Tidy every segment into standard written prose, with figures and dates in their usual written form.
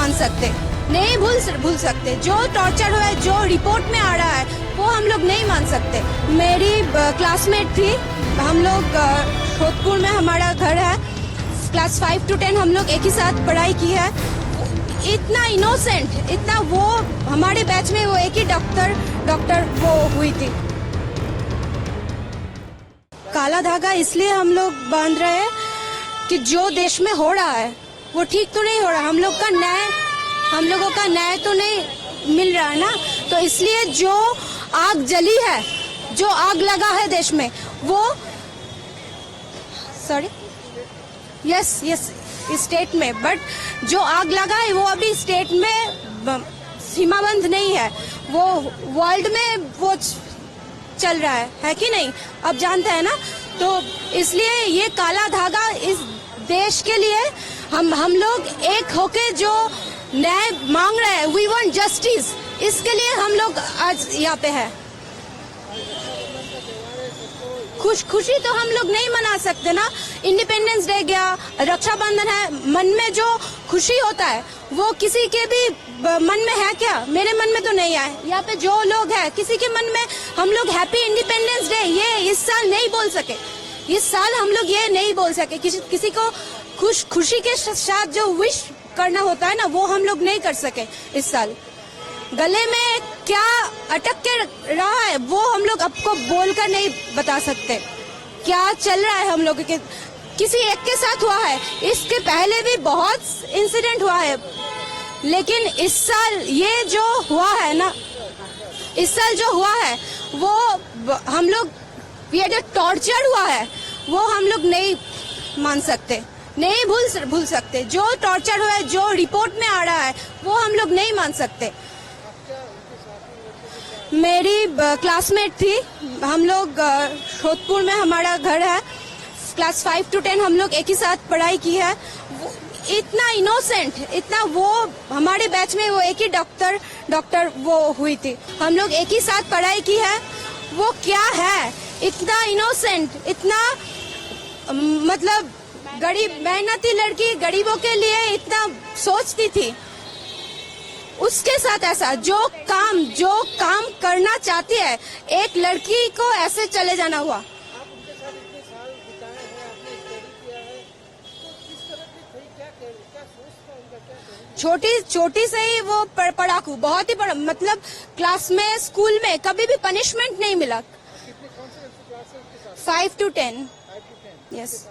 मान सकते, नहीं भूल सकते। जो टॉर्चर हुआ है, जो रिपोर्ट में आ रहा है, वो हम लोग नहीं मान सकते। मेरी क्लासमेट थी, हम लोग जोधपुर में हमारा घर है, क्लास 5 to 10 हम लोग एक ही साथ पढ़ाई की है। इतना इनोसेंट, इतना वो हमारे बैच में वो एक ही डॉक्टर वो हुई थी। काला धागा इसलिए हम लोग बांध रहे हैं कि जो देश में हो रहा है वो ठीक तो नहीं हो रहा, हम लोगों का न्याय तो नहीं मिल रहा है ना। तो इसलिए जो आग जली है, जो आग लगा है देश में, वो यस स्टेट में, बट जो आग लगा है वो अभी स्टेट में सीमाबंद नहीं है, वो वर्ल्ड में वो चल रहा है कि नहीं, अब जानते हैं ना। तो इसलिए ये काला धागा इस देश के लिए हम लोग एक होके जो न्याय मांग रहे हैं, वी वांट जस्टिस, इसके लिए हम लोग आज यहाँ पे है। खुशी तो हम लोग नहीं मना सकते ना। इंडिपेंडेंस डे गया, रक्षाबंधन है, मन में जो खुशी होता है वो किसी के भी मन में है क्या? मेरे मन में तो नहीं है। यहाँ पे जो लोग हैं किसी के मन में हम लोग हैप्पी इंडिपेंडेंस डे ये इस साल नहीं बोल सके, इस साल हम लोग ये नहीं बोल सके। किसी को खुशी के साथ जो विश करना होता है ना, वो हम लोग नहीं कर सके इस साल। गले में क्या अटक के रहा है वो हम लोग आपको बोलकर नहीं बता सकते। क्या चल रहा है हम लोग के किसी एक के साथ हुआ है, इसके पहले भी बहुत इंसिडेंट हुआ है, लेकिन इस साल ये जो हुआ है ना, इस साल जो हुआ है वो हम लोग, ये जो टॉर्चर हुआ है वो हम लोग नहीं मान सकते, नहीं भूल सकते। जो टॉर्चर हुआ है, जो रिपोर्ट में आ रहा है, वो हम लोग नहीं मान सकते। मेरी क्लासमेट थी, हम लोग जोधपुर में हमारा घर है, क्लास 5 to 10 हम लोग एक ही साथ पढ़ाई की है। इतना इनोसेंट, इतना वो हमारे बैच में वो एक ही डॉक्टर वो हुई थी, हम लोग एक ही साथ पढ़ाई की है। वो क्या है, इतना इनोसेंट, इतना मतलब गरीब मेहनती लड़की, गरीबों के लिए इतना सोचती थी, उसके साथ ऐसा जो काम करना चाहती है एक लड़की को ऐसे चले जाना हुआ। छोटी से ही वो पढ़ाकू, बहुत ही बड़ा, मतलब क्लास में, स्कूल में कभी भी पनिशमेंट नहीं मिला। 5 to 10 यस।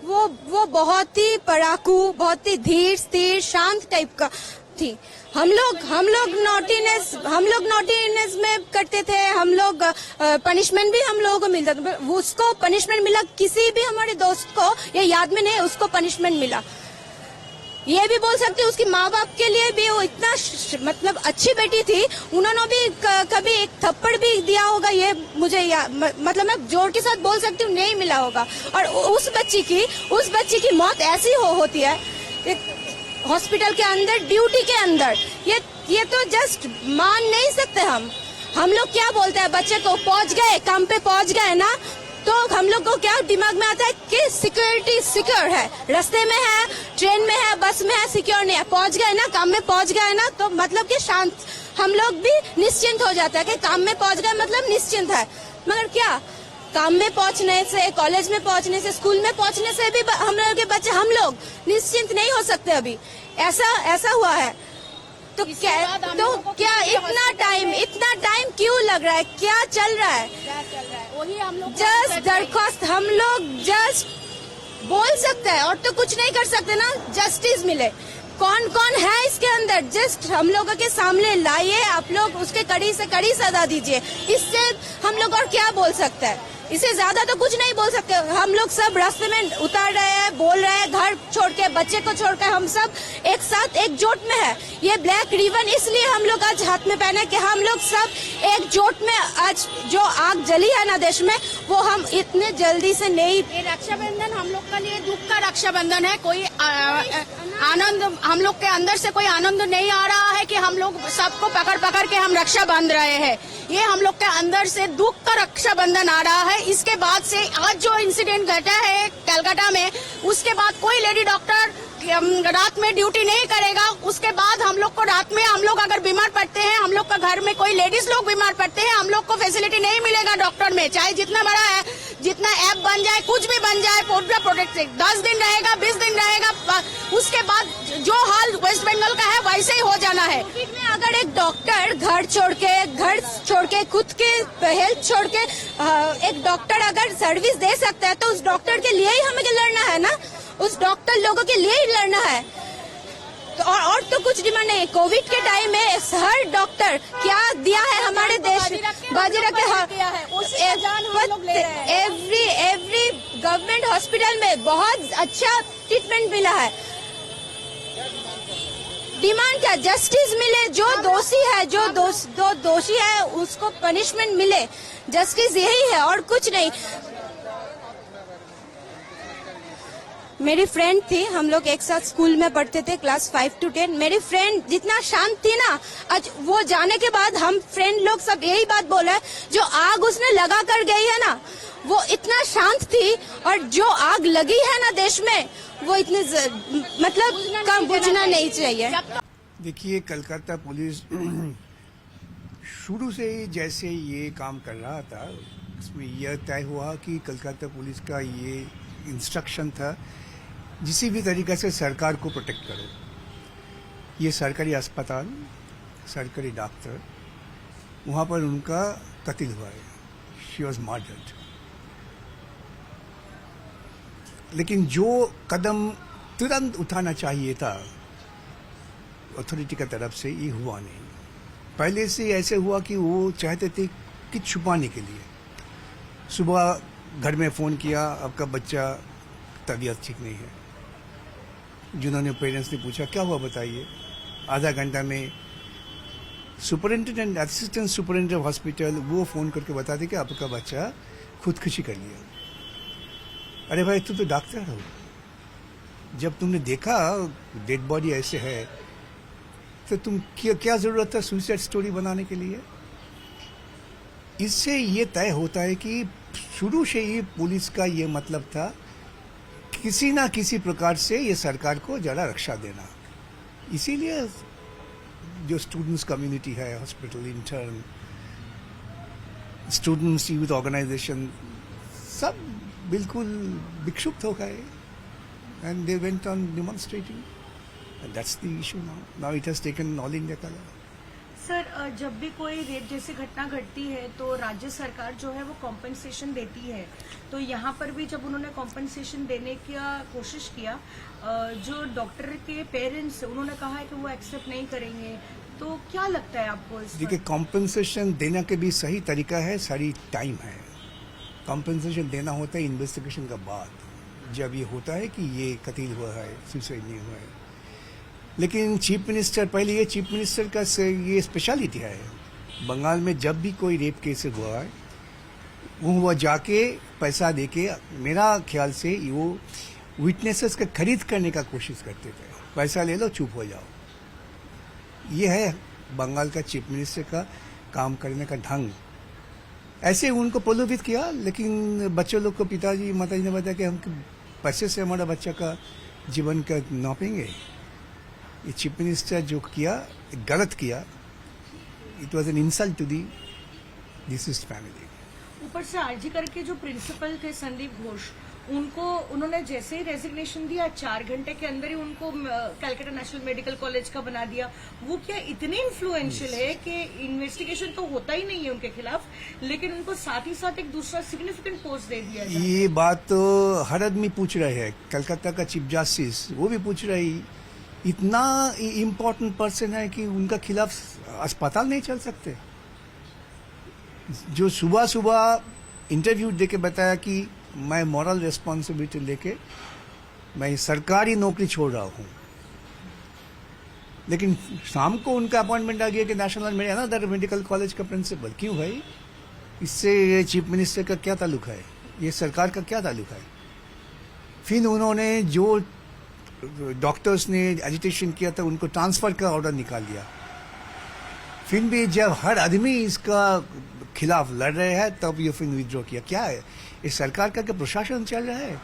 वो बहुत ही पढ़ाकू, बहुत ही धीर स्थिर शांत टाइप का थी। हम लोग नॉटीनेस में करते थे, हम लोग पनिशमेंट भी हम लोगों को मिलता था, उसको पनिशमेंट मिला, किसी भी हमारे दोस्त को ये याद में नहीं उसको पनिशमेंट मिला। ये भी बोल सकते उसकी माँ बाप के लिए भी वो इतना मतलब अच्छी बेटी थी, उन्होंने भी कभी एक थप्पड़ भी दिया होगा, ये मुझे मतलब मैं जोर के साथ बोल सकती हूँ नहीं मिला होगा। और उस बच्ची की मौत ऐसी होती है हॉस्पिटल के अंदर, ड्यूटी के अंदर, ये तो जस्ट मान नहीं सकते हम लोग क्या बोलते हैं, बच्चे को पहुंच गए, काम पे पहुंच गए ना, तो हम लोग को क्या दिमाग में आता है कि सिक्योरिटी सिक्योर है, रास्ते में है, ट्रेन में है, बस में है, सिक्योर नहीं है, पहुंच गए ना, काम में पहुंच गए ना, तो मतलब कि शांत, हम लोग भी निश्चिंत हो जाता है कि काम में पहुंच गए मतलब निश्चिंत है। मगर क्या, काम में पहुंचने से, कॉलेज में पहुंचने से, स्कूल में पहुंचने से भी हम लोग के बच्चे, हम लोग निश्चिंत नहीं हो सकते अभी, ऐसा हुआ है। तो क्या इतना टाइम क्यों लग रहा है, क्या चल रहा है? वही हम लोग जस्ट दरख्वास्त हम लोग जस्ट बोल सकते हैं और तो कुछ नहीं कर सकते ना, जस्टिस मिले। कौन है इसके अंदर, जस्ट हम लोगों के सामने लाइए, आप लोग उसके कड़ी से कड़ी सजा दीजिए। इससे हम लोग और क्या बोल सकते हैं, इससे ज्यादा तो कुछ नहीं बोल सकते। हम लोग सब रास्ते में उतार रहे हैं, बोल रहे हैं, घर छोड़ के, बच्चे को छोड़ के, हम सब एक साथ एकजुट में है। ये ब्लैक रिबन इसलिए हम लोग आज हाथ में पहने कि हम लोग सब एकजुट में, आज जो आग जली है ना देश में, वो हम इतने जल्दी से नहीं। ये रक्षाबंधन हम लोग के लिए दुख का रक्षाबंधन है, कोई आनंद, हम लोग के अंदर से कोई आनंद नहीं आ रहा है कि हम लोग सबको पकड़ पकड़ के हम रक्षा बांध रहे हैं। ये हम लोग के अंदर से दुख का रक्षा बंधन आ रहा है। इसके बाद से आज जो इंसिडेंट घटा है कलकत्ता में, उसके बाद कोई लेडी डॉक्टर रात में ड्यूटी नहीं करेगा। उसके बाद हम लोग को रात में, हम लोग अगर बीमार पड़ते हैं, हम लोग का घर में कोई लेडीज लोग बीमार पड़ते हैं, हम लोग को फैसिलिटी नहीं मिलेगा डॉक्टर में, चाहे जितना बड़ा है, जितना ऐप बन जाए, कुछ भी बन जाए, पूरा प्रोटेक्ट 10 दिन रहेगा, 20 दिन रहेगा। उसके बाद जो हाल वेस्ट बंगाल का है वैसे ही हो जाना है। अगर एक डॉक्टर घर छोड़ के खुद के हेल्थ छोड़ के एक डॉक्टर अगर सर्विस दे सकता है तो उस डॉक्टर के लिए ही हमें लड़ना है ना, उस डॉक्टर लोगों के लिए ही लड़ना है। तो और तो कुछ डिमांड नहीं है। कोविड के टाइम में हर डॉक्टर क्या दिया है हमारे देश में, बाजी रख के एवरी गवर्नमेंट हॉस्पिटल में बहुत अच्छा ट्रीटमेंट मिला है। डिमांड क्या, जस्टिस मिले, जो दोषी है, जो दोषी है उसको पनिशमेंट मिले, जस्टिस यही है और कुछ नहीं। मेरी फ्रेंड थी, हम लोग एक साथ स्कूल में पढ़ते थे क्लास 5 to 10। मेरी फ्रेंड जितना शांत थी ना, आज वो जाने के बाद हम फ्रेंड लोग सब यही बात बोले, जो आग उसने लगा कर गई है ना वो इतना शांत थी, और जो आग लगी है ना देश में वो इतनी मतलब कम बुझना नहीं चाहिए। देखिए, कलकत्ता पुलिस शुरू से ही जैसे ये काम कर रहा था, उसमें यह तय हुआ कि कलकत्ता पुलिस का ये इंस्ट्रक्शन था, किसी भी तरीके से सरकार को प्रोटेक्ट करो। ये सरकारी अस्पताल, सरकारी डॉक्टर, वहाँ पर उनका कत्ल हुआ है, शी वॉज मर्डर्ड। लेकिन जो कदम तुरंत उठाना चाहिए था अथॉरिटी की तरफ से, ये हुआ नहीं। पहले से ऐसे हुआ कि वो चाहते थे कि छुपाने के लिए, सुबह घर में फ़ोन किया, आपका बच्चा तबीयत ठीक नहीं है। जिन्होंने पेरेंट्स ने पूछा क्या हुआ बताइए, आधा घंटा में सुपरिटेंडेंट, असिस्टेंट सुपरिटेंडेंट हॉस्पिटल वो फ़ोन करके बताते कि आपका बच्चा खुदकुशी कर लिया। अरे भाई, तू तो डॉक्टर हो, जब तुमने देखा डेड बॉडी ऐसे है तो तुम क्या ज़रूरत था सुसाइड स्टोरी बनाने के लिए। इससे ये तय होता है कि शुरू से ही पुलिस का ये मतलब था किसी ना किसी प्रकार से ये सरकार को ज़रा रक्षा देना। इसीलिए जो स्टूडेंट्स कम्युनिटी है, hospital intern, students youth organisation, सब बिल्कुल विक्षुब्ध हो गए, and they went on demonstrating, and that's the issue now it has taken all India colour. Sir, जब भी कोई रेप जैसी घटना घटती है तो राज्य सरकार जो है वो कॉम्पेंसेशन देती है, तो यहाँ पर भी जब उन्होंने कॉम्पेंसेशन देने का कोशिश किया, जो डॉक्टर के पेरेंट्स उन्होंने कहा है कि वो एक्सेप्ट नहीं करेंगे, तो क्या लगता है आपको इस पर? देखिए, कॉम्पेंसेशन देने के भी सही तरीका है, सारी टाइम है। कॉम्पेंसेशन देना होता है इन्वेस्टिगेशन के बाद, जब ये होता है कि ये कत्ल हुआ है, सुसाइड नहीं हुआ है। लेकिन चीफ मिनिस्टर, पहले ये चीफ मिनिस्टर का ये स्पेशलिटी है, बंगाल में जब भी कोई रेप केस हुआ है वो जाके पैसा देके, मेरा ख्याल से वो विटनेसेस का खरीद करने का कोशिश करते थे, पैसा ले लो चुप हो जाओ। ये है बंगाल का चीफ मिनिस्टर का काम करने का ढंग। ऐसे उनको प्रलोभित किया, लेकिन बच्चों लोग को पिताजी माताजी ने बताया कि हम पैसे से हमारा बच्चा का जीवन का नापेंगे। ये चीफ मिनिस्टर जो किया, गलत किया, it was an insult to the deceased family. ऊपर से आरजी करके जो प्रिंसिपल थे संदीप घोष, उन्होंने जैसे ही रेजिग्नेशन दिया 4 घंटे के अंदर ही उनको कलकत्ता नेशनल मेडिकल कॉलेज का बना दिया। वो क्या इतने इन्फ्लुएंशियल है कि इन्वेस्टिगेशन तो होता ही नहीं है उनके खिलाफ, लेकिन उनको साथ ही साथ एक दूसरा सिग्निफिकेंट पोस्ट दे दिया जाए। ये बात तो हर आदमी पूछ रहे हैं, कलकत्ता का चीफ जस्टिस वो भी पूछ रहे, इतना इम्पोर्टेंट पर्सन है कि उनका खिलाफ अस्पताल नहीं चल सकते। जो सुबह सुबह इंटरव्यू देके बताया कि मैं मॉरल रिस्पॉन्सिबिलिटी लेके मैं सरकारी नौकरी छोड़ रहा हूँ, लेकिन शाम को उनका अपॉइंटमेंट आ गया कि नेशनल अनदर मेडिकल कॉलेज का प्रिंसिपल। क्यों भाई, इससे चीफ मिनिस्टर का क्या ताल्लुक है, ये सरकार का क्या ताल्लुक है? फिर उन्होंने जो डॉक्टर्स ने एजिटेशन किया था, उनको ट्रांसफर का ऑर्डर निकाल दिया। फिर भी जब हर आदमी इसका खिलाफ लड़ रहे हैं तब ये फिर विड्रॉ किया। क्या है, इस सरकार का क्या प्रशासन चल रहा है?